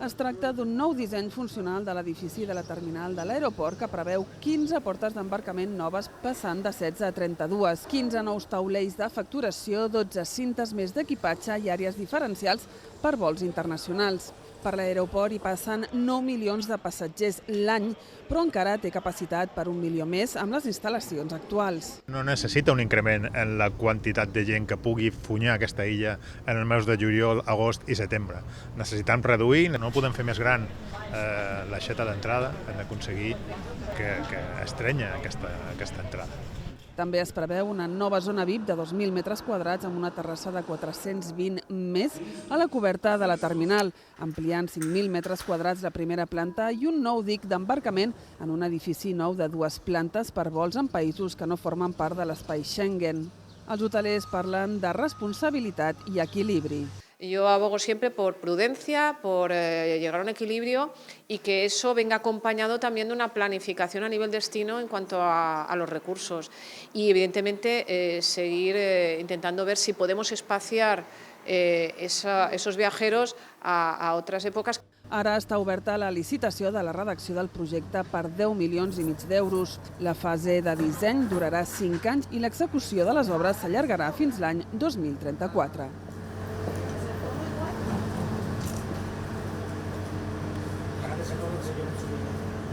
Es tracta d'un nou disseny funcional de l'edifici de la terminal de l'aeroport que preveu 15 portes d'embarcament noves passant de 16 a 32, 15 nous taulells de facturació, 12 cintes més d'equipatge i àrees diferencials per vols internacionals. Per l'aeroport hi passen 9 milions de passatgers l'any, però encara té capacitat per 1 milió més amb les instal·lacions actuals. No necessita un increment en la quantitat de gent que pugui funyar aquesta illa en els mesos de juliol, agost i setembre. Necessitem reduir, no podem fer més gran l'aixeta d'entrada, hem d'aconseguir que estrenya aquesta entrada. També es preveu una nova zona VIP de 2.000 metres quadrats amb una terrassa de 420 més a la coberta de la terminal, ampliant 5.000 metres quadrats la primera planta i un nou dic d'embarcament en un edifici nou de 2 plantes per vols en països que no formen part de l'espai Schengen. Els hotelers parlen de responsabilitat i equilibri. Yo abogo siempre por prudencia, por llegar a un equilibrio y que eso venga acompañado también de una planificación a nivel destino en cuanto a los recursos. Y evidentemente seguir intentando ver si podemos espaciar esos viajeros a otras épocas. Ara està oberta la licitació de la redacció del projecte per 10,5 milions d'euros. La fase de disseny durarà 5 anys i l'execució de les obres s'allargarà fins l'any 2034.